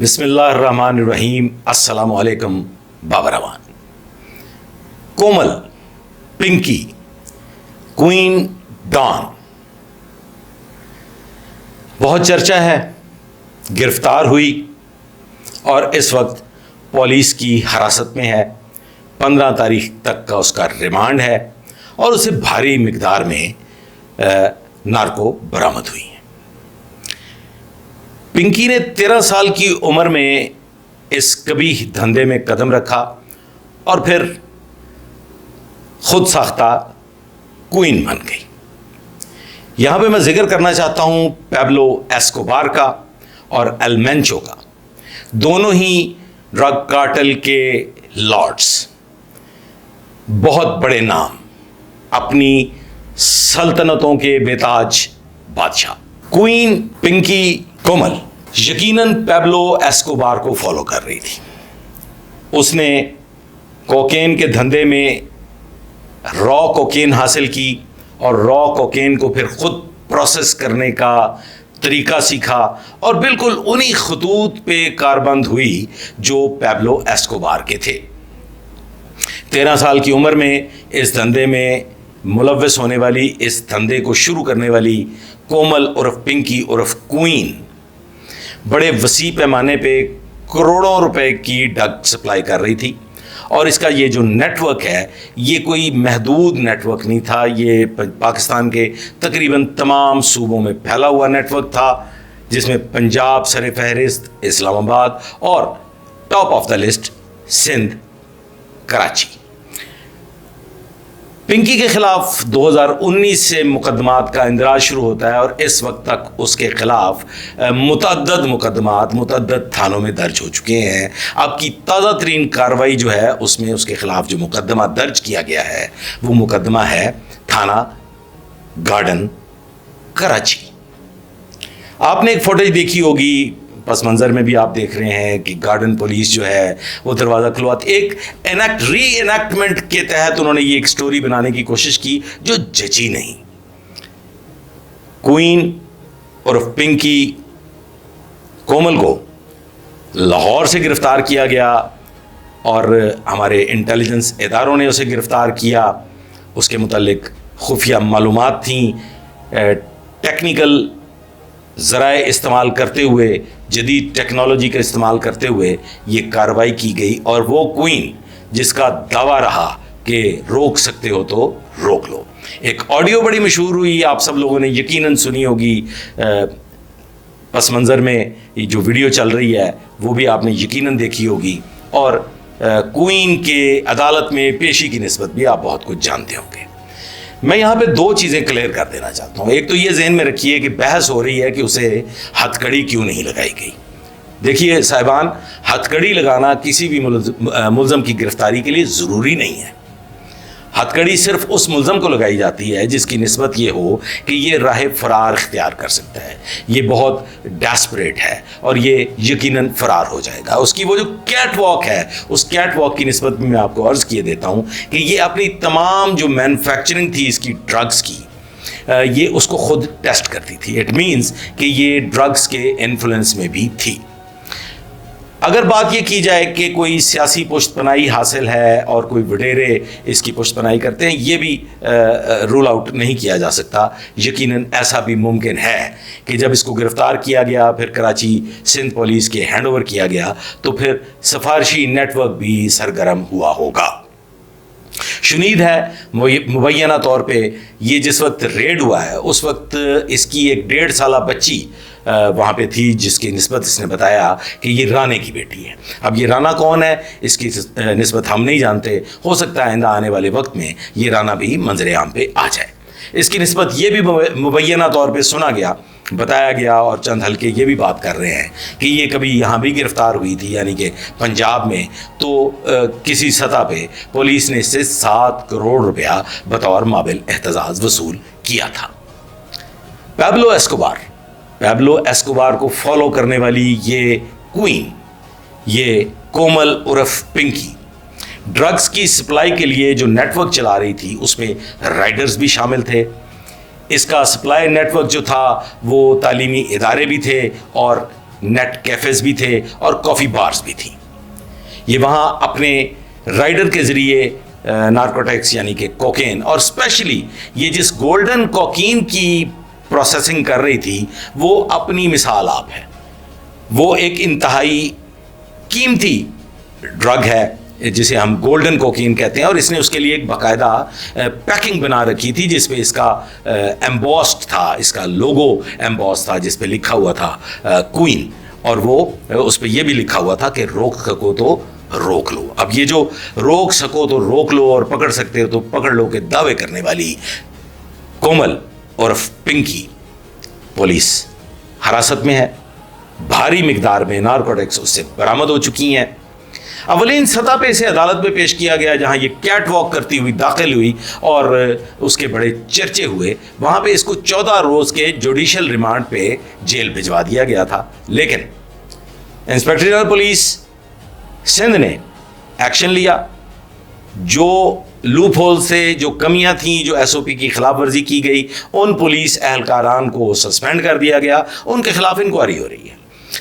بسم اللہ الرحمن الرحیم. السلام علیکم بابروان. کومل، پنکی، کوئین ڈان، بہت چرچا ہے. گرفتار ہوئی اور اس وقت پولیس کی حراست میں ہے. 15 تاریخ تک کا اس کا ریمانڈ ہے اور اسے بھاری مقدار میں نارکو برآمد ہوئی ہے. پنکی نے 13 سال کی عمر میں اس قبیح دھندے میں قدم رکھا اور پھر خود ساختہ کوئین بن گئی. یہاں پہ میں ذکر کرنا چاہتا ہوں پیبلو ایسکوبار کا اور ایل مینچو کا. دونوں ہی ڈرگ کارٹل کے لارڈز، بہت بڑے نام، اپنی سلطنتوں کے بے تاج بادشاہ. کوئین پنکی کومل یقیناً پیبلو ایسکوبار کو فالو کر رہی تھی. اس نے کوکین کے دھندے میں را کوکین حاصل کی اور را کوکین کو پھر خود پروسیس کرنے کا طریقہ سیکھا اور بالکل انہی خطوط پہ کاربند ہوئی جو پیبلو ایسکوبار کے تھے. 13 سال کی عمر میں اس دھندے میں ملوث ہونے والی، اس دھندے کو شروع کرنے والی کومل عرف پنکی عرف کوئین بڑے وسیع پیمانے پہ کروڑوں روپے کی ڈرگ سپلائی کر رہی تھی. اور اس کا یہ جو نیٹ ورک ہے یہ کوئی محدود نیٹ ورک نہیں تھا، یہ پاکستان کے تقریباً تمام صوبوں میں پھیلا ہوا نیٹ ورک تھا، جس میں پنجاب سر فہرست، اسلام آباد اور top of the list Sindh, Karachi. Pinky کے خلاف 2019 سے مقدمات کا اندراج شروع ہوتا ہے اور اس وقت تک اس کے خلاف متعدد مقدمات متعدد تھانوں میں درج ہو چکے ہیں. اب کی تازہ ترین کارروائی جو ہے اس میں اس کے خلاف جو مقدمہ درج کیا گیا ہے وہ مقدمہ ہے تھانہ گارڈن، کراچی. آپ نے ایک فوٹیج دیکھی ہوگی، پس منظر میں بھی آپ دیکھ رہے ہیں کہ گارڈن پولیس جو ہے وہ دروازہ کھلواتی. ایک ری انیکٹمنٹ کے تحت انہوں نے یہ ایک سٹوری بنانے کی کوشش کی جو جچی نہیں. کوئین اور پنکی کومل کو لاہور سے گرفتار کیا گیا اور ہمارے انٹیلیجنس اداروں نے اسے گرفتار کیا. اس کے متعلق خفیہ معلومات تھیں. ٹیکنیکل ذرائع استعمال کرتے ہوئے، جدید ٹیکنالوجی کا استعمال کرتے ہوئے یہ کارروائی کی گئی. اور وہ کوئین جس کا دعویٰ رہا کہ روک سکتے ہو تو روک لو. ایک آڈیو بڑی مشہور ہوئی، آپ سب لوگوں نے یقیناً سنی ہوگی. پس منظر میں یہ جو ویڈیو چل رہی ہے وہ بھی آپ نے یقیناً دیکھی ہوگی. اور کوئین کے عدالت میں پیشی کی نسبت بھی آپ بہت کچھ جانتے ہوں گے. میں یہاں پہ 2 چیزیں کلیئر کر دینا چاہتا ہوں. ایک تو یہ ذہن میں رکھیے کہ بحث ہو رہی ہے کہ اسے ہتھ کڑی کیوں نہیں لگائی گئی. دیکھیے صاحبان، ہتھ کڑی لگانا کسی بھی ملزم کی گرفتاری کے لیے ضروری نہیں ہے. ہتھ کڑی صرف اس ملزم کو لگائی جاتی ہے جس کی نسبت یہ ہو کہ یہ راہ فرار اختیار کر سکتا ہے، یہ بہت ڈیسپریٹ ہے اور یہ یقیناً فرار ہو جائے گا. اس کی وہ جو کیٹ واک ہے، اس کیٹ واک کی نسبت میں آپ کو عرض کیے دیتا ہوں کہ یہ اپنی تمام جو مینوفیکچرنگ تھی اس کی ڈرگز کی، یہ اس کو خود ٹیسٹ کرتی تھی. اٹ مینز کہ یہ ڈرگز کے انفلوئنس میں بھی تھی. اگر بات یہ کی جائے کہ کوئی سیاسی پشت پناہی حاصل ہے اور کوئی وڈیرے اس کی پشت پناہی کرتے ہیں، یہ بھی رول آؤٹ نہیں کیا جا سکتا. یقیناً ایسا بھی ممکن ہے کہ جب اس کو گرفتار کیا گیا، پھر کراچی سندھ پولیس کے ہینڈ اوور کیا گیا، تو پھر سفارشی نیٹ ورک بھی سرگرم ہوا ہوگا. شنید ہے مبینہ طور پہ یہ جس وقت ریڈ ہوا ہے اس وقت اس کی ایک 1.5 سالہ بچی وہاں پہ تھی جس کی نسبت اس نے بتایا کہ یہ رانے کی بیٹی ہے. اب یہ رانا کون ہے اس کی نسبت ہم نہیں جانتے. ہو سکتا ہے آئندہ آنے والے وقت میں یہ رانا بھی منظر عام پہ آ جائے. اس کی نسبت یہ بھی مبینہ طور پہ سنا گیا، بتایا گیا اور چند حلقے یہ بھی بات کر رہے ہیں کہ یہ کبھی یہاں بھی گرفتار ہوئی تھی، یعنی کہ پنجاب میں. تو کسی سطح پہ پولیس نے اس سے 7 کروڑ روپیہ بطور مابل احتجاج وصول کیا تھا. پیبلو ایسکوبار کو فالو کرنے والی یہ کوئین، یہ کومل عرف پنکی، ڈرگز کی سپلائی کے لیے جو نیٹ ورک چلا رہی تھی اس میں رائڈرز بھی شامل تھے. اس کا سپلائی نیٹ ورک جو تھا وہ تعلیمی ادارے بھی تھے اور نیٹ کیفیز بھی تھے اور کافی بارز بھی تھیں. یہ وہاں اپنے رائڈر کے ذریعے نارکوٹکس یعنی کہ کوکین اور اسپیشلی یہ جس گولڈن کوکین کی پروسیسنگ کر رہی تھی وہ اپنی مثال آپ ہے. وہ ایک انتہائی قیمتی ڈرگ ہے جسے ہم گولڈن کوکین کہتے ہیں, اور اس نے اس کے لیے ایک باقاعدہ پیکنگ بنا رکھی تھی جس پہ اس کا ایمبوسڈ تھا, اس کا لوگو ایمبوس تھا جس پہ لکھا ہوا تھا کوئن, اور وہ اس پہ یہ بھی لکھا ہوا تھا کہ روک سکو تو روک لو. اب یہ جو روک سکو تو روک لو اور پکڑ سکتے ہو تو پکڑ لو کے دعوے کرنے والی کومل اور پنکی پولیس حراست میں ہے. بھاری مقدار میں نارکوٹکس اس سے برآمد ہو چکی ہیں. اولین سطح پہ اسے عدالت میں پیش کیا گیا جہاں یہ کیٹ واک کرتی ہوئی داخل ہوئی اور اس کے بڑے چرچے ہوئے. وہاں پہ اس کو 14 روز کے جوڈیشل ریمانڈ پہ جیل بھجوا دیا گیا تھا, لیکن انسپکٹر جنرل پولیس سندھ نے ایکشن لیا. جو لوپ ہول سے جو کمیاں تھیں, جو ایس او پی کی خلاف ورزی کی گئی, ان پولیس اہلکاران کو سسپینڈ کر دیا گیا. ان کے خلاف انکوائری ہو رہی ہے.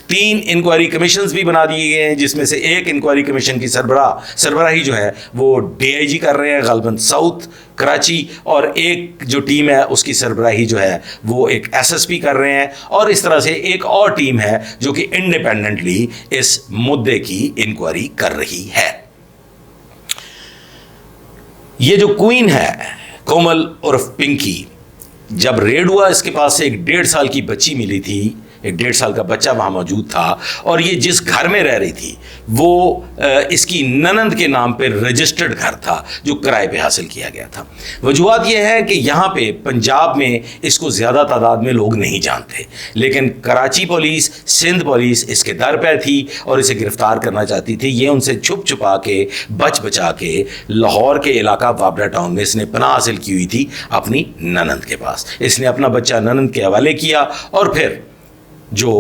3 انکوائری کمیشنز بھی بنا دیے گئے ہیں جس میں سے ایک انکوائری کمیشن کی سربراہی جو ہے وہ ڈی آئی جی کر رہے ہیں غالباً ساؤتھ کراچی, اور ایک جو ٹیم ہے اس کی سربراہی جو ہے وہ ایک ایس ایس پی کر رہے ہیں, اور اس طرح سے ایک اور ٹیم ہے جو کہ انڈیپینڈنٹلی اس مدعے کی انکوائری کر رہی ہے. یہ جو کوئن ہے کومل عرف پنکی, جب ریڈ ہوا اس کے پاس سے ایک 1.5 سال کی بچی ملی تھی, ایک 1.5 سال کا بچہ وہاں موجود تھا, اور یہ جس گھر میں رہ رہی تھی وہ اس کی ننند کے نام پہ رجسٹرڈ گھر تھا جو کرائے پہ حاصل کیا گیا تھا. وجوہات یہ ہے کہ یہاں پہ پنجاب میں اس کو زیادہ تعداد میں لوگ نہیں جانتے, لیکن کراچی پولیس, سندھ پولیس اس کے در پہ تھی اور اسے گرفتار کرنا چاہتی تھی. یہ ان سے چھپ چھپا کے بچا کے لاہور کے علاقہ وابرا ٹاؤن میں اس نے پناہ حاصل کی ہوئی تھی اپنی ننند کے پاس. اس نے اپنا بچہ ننند کے حوالے کیا, اور پھر جو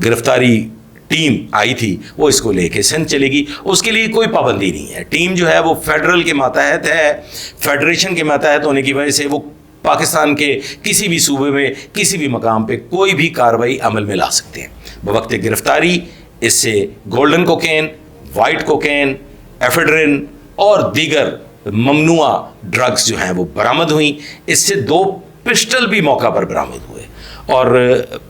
گرفتاری ٹیم آئی تھی وہ اس کو لے کے سندھ چلے گی. اس کے لیے کوئی پابندی نہیں ہے. ٹیم جو ہے وہ فیڈرل کے ماتحت ہے, فیڈریشن کے ماتحت ہونے کی وجہ سے وہ پاکستان کے کسی بھی صوبے میں کسی بھی مقام پہ کوئی بھی کارروائی عمل میں لا سکتے ہیں. بوقت گرفتاری اس سے گولڈن کوکین, وائٹ کوکین, ایفیڈرن اور دیگر ممنوع ڈرگز جو ہیں وہ برآمد ہوئیں. اس سے 2 پسٹل بھی موقع پر برآمد ہوئے, اور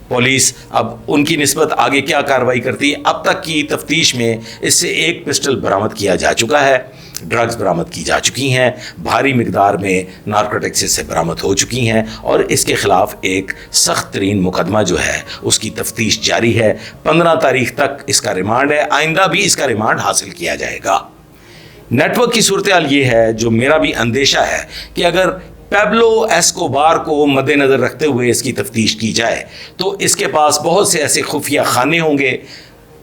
پولیس اب ان کی نسبت آگے کیا کارروائی کرتی ہے. اب تک کی تفتیش میں اس سے 1 پسٹل برآمد کیا جا چکا ہے, ڈرگز برآمد کی جا چکی ہیں, بھاری مقدار میں نارکوٹکس سے برآمد ہو چکی ہیں, اور اس کے خلاف ایک سخت ترین مقدمہ جو ہے اس کی تفتیش جاری ہے. 15 تاریخ تک اس کا ریمانڈ ہے, آئندہ بھی اس کا ریمانڈ حاصل کیا جائے گا. نیٹ ورک کی صورتحال یہ ہے, جو میرا بھی اندیشہ ہے کہ اگر پیبلو ایسکوبار کو مد نظر رکھتے ہوئے اس کی تفتیش کی جائے تو اس کے پاس بہت سے ایسے خفیہ خانے ہوں گے,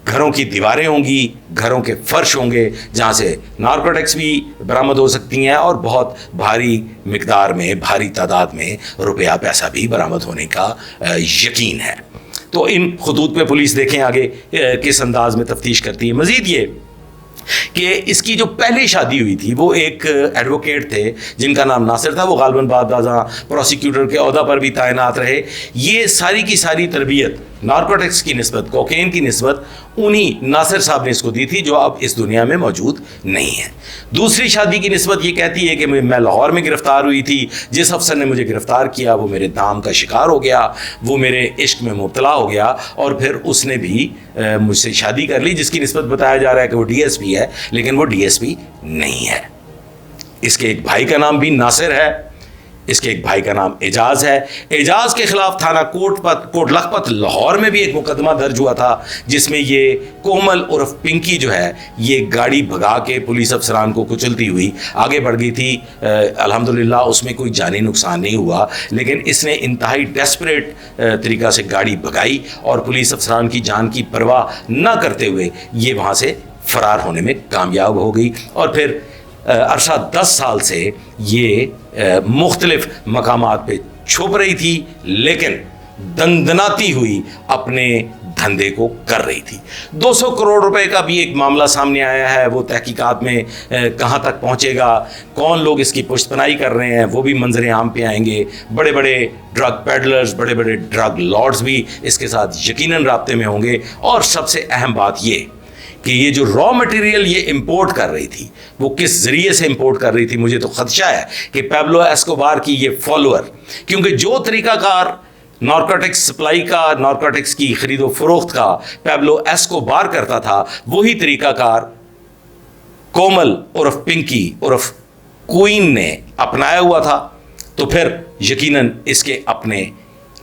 گھروں کی دیواریں ہوں گی, گھروں کے فرش ہوں گے جہاں سے نارکوٹکس بھی برآمد ہو سکتی ہیں, اور بہت بھاری مقدار میں, بھاری تعداد میں روپیہ پیسہ بھی برآمد ہونے کا یقین ہے. تو ان خطوط پہ پولیس دیکھیں آگے کس انداز میں تفتیش کرتی ہے. مزید یہ کہ اس کی جو پہلی شادی ہوئی تھی وہ ایک ایڈوکیٹ تھے جن کا نام ناصر تھا, وہ غالباً بعد ازاں پروسیکیوٹر کے عہدہ پر بھی تعینات رہے. یہ ساری کی ساری تربیت نارکوٹکس کی نسبت, کوکین کی نسبت انہی ناصر صاحب نے اس کو دی تھی جو اب اس دنیا میں موجود نہیں ہے. دوسری شادی کی نسبت یہ کہتی ہے کہ میں لاہور میں گرفتار ہوئی تھی, جس افسر نے مجھے گرفتار کیا وہ میرے دام کا شکار ہو گیا, وہ میرے عشق میں مبتلا ہو گیا, اور پھر اس نے بھی مجھ سے شادی کر لی, جس کی نسبت بتایا جا رہا ہے کہ وہ ڈی ایس پی ہے, لیکن وہ ڈی ایس پی نہیں ہے. اس کے ایک بھائی کا نام بھی ناصر ہے, اس کے ایک بھائی کا نام اعجاز ہے. اعجاز کے خلاف تھانہ کوٹ لکھپت لاہور میں بھی ایک مقدمہ درج ہوا تھا جس میں یہ کومل عرف پنکی جو ہے یہ گاڑی بھگا کے پولیس افسران کو کچلتی ہوئی آگے بڑھ گئی تھی. الحمدللہ اس میں کوئی جانی نقصان نہیں ہوا, لیکن اس نے انتہائی ڈیسپریٹ طریقہ سے گاڑی بھگائی اور پولیس افسران کی جان کی پرواہ نہ کرتے ہوئے یہ وہاں سے فرار ہونے میں کامیاب ہو گئی. اور پھر عرصہ 10 سال سے یہ مختلف مقامات پہ چھپ رہی تھی, لیکن دندناتی ہوئی اپنے دھندے کو کر رہی تھی. 200 کروڑ روپے کا بھی ایک معاملہ سامنے آیا ہے. وہ تحقیقات میں کہاں تک پہنچے گا, کون لوگ اس کی پشت پناہی کر رہے ہیں, وہ بھی منظر عام پہ آئیں گے. بڑے بڑے ڈرگ پیڈلرز, بڑے بڑے ڈرگ لارڈز بھی اس کے ساتھ یقیناً رابطے میں ہوں گے. اور سب سے اہم بات یہ کہ یہ جو را مٹیریل یہ امپورٹ کر رہی تھی, وہ کس ذریعے سے امپورٹ کر رہی تھی. مجھے تو خدشہ ہے کہ پیبلو ایسکوبار کی یہ فالوور, کیونکہ جو طریقہ کار نارکوٹکس سپلائی کا, نارکوٹکس کی خرید و فروخت کا پیبلو ایسکوبار کرتا تھا, وہی طریقہ کار کومل عرف پنکی عرف کوئین نے اپنایا ہوا تھا. تو پھر یقیناً اس کے اپنے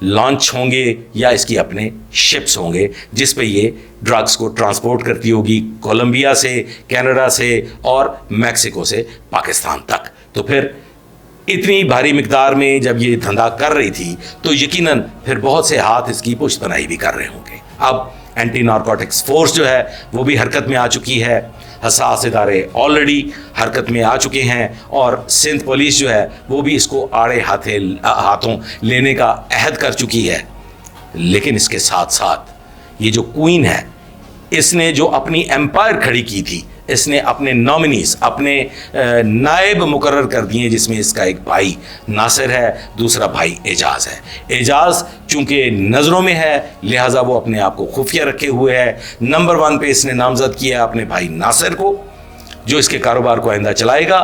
لانچ ہوں گے یا اس کی اپنے شپس ہوں گے جس پہ یہ ڈرگس کو ٹرانسپورٹ کرتی ہوگی, کولمبیا سے, کینیڈا سے اور میکسیکو سے پاکستان تک. تو پھر اتنی بھاری مقدار میں جب یہ دھندا کر رہی تھی تو یقیناً پھر بہت سے ہاتھ اس کی پشت پناہی بھی کر رہے ہوں گے. اب اینٹی نارکوٹکس فورس جو ہے وہ بھی حرکت میں آ چکی ہے, حساس ادارے آلریڈی حرکت میں آ چکے ہیں, اور سندھ پولیس جو ہے وہ بھی اس کو آڑے ہاتھوں لینے کا عہد کر چکی ہے. لیکن اس کے ساتھ ساتھ یہ جو کوئین ہے, اس نے جو اپنی ایمپائر کھڑی کی تھی, اس نے اپنے نامنیز, اپنے نائب مقرر کر دیے, جس میں اس کا ایک بھائی ناصر ہے, دوسرا بھائی اعجاز ہے. اعجاز چونکہ نظروں میں ہے لہٰذا وہ اپنے آپ کو خفیہ رکھے ہوئے ہے. نمبر 1 پہ اس نے نامزد کیا اپنے بھائی ناصر کو, جو اس کے کاروبار کو آئندہ چلائے گا.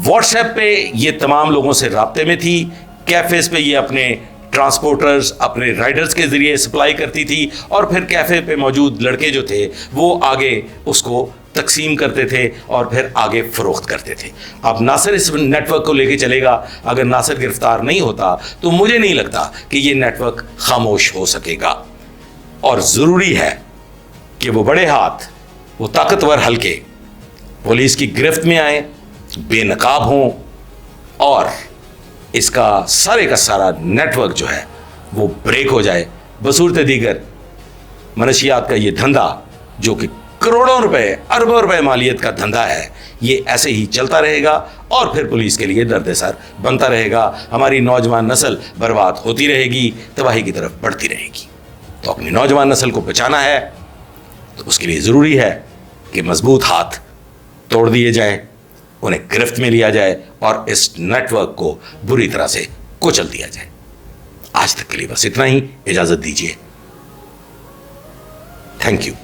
واٹس ایپ پہ یہ تمام لوگوں سے رابطے میں تھی, کیفیز پہ یہ اپنے ٹرانسپورٹرز, اپنے رائڈرز کے ذریعے سپلائی کرتی تھی, اور پھر کیفے پہ موجود لڑکے جو تھے وہ آگے اس کو تقسیم کرتے تھے اور پھر آگے فروخت کرتے تھے. اب ناصر اس نیٹ ورک کو لے کے چلے گا. اگر ناصر گرفتار نہیں ہوتا تو مجھے نہیں لگتا کہ یہ نیٹ ورک خاموش ہو سکے گا. اور ضروری ہے کہ وہ بڑے ہاتھ, وہ طاقتور حلقے پولیس کی گرفت میں آئیں, بے نقاب ہوں, اور اس کا سارا نیٹ ورک جو ہے وہ بریک ہو جائے. بصورت دیگر منشیات کا یہ دھندا جو کہ کروڑوں روپے, اربوں روپے مالیت کا دھندا ہے, یہ ایسے ہی چلتا رہے گا اور پھر پولیس کے لیے درد سر بنتا رہے گا. ہماری نوجوان نسل برباد ہوتی رہے گی, تباہی کی طرف بڑھتی رہے گی. تو اپنی نوجوان نسل کو بچانا ہے تو اس کے لیے ضروری ہے کہ مضبوط ہاتھ توڑ دیے جائیں, انہیں گرفت میں لیا جائے اور اس نیٹ ورک کو بری طرح سے کچل دیا جائے. آج تک کے لیے بس اتنا ہی, اجازت دیجیے. Thank you.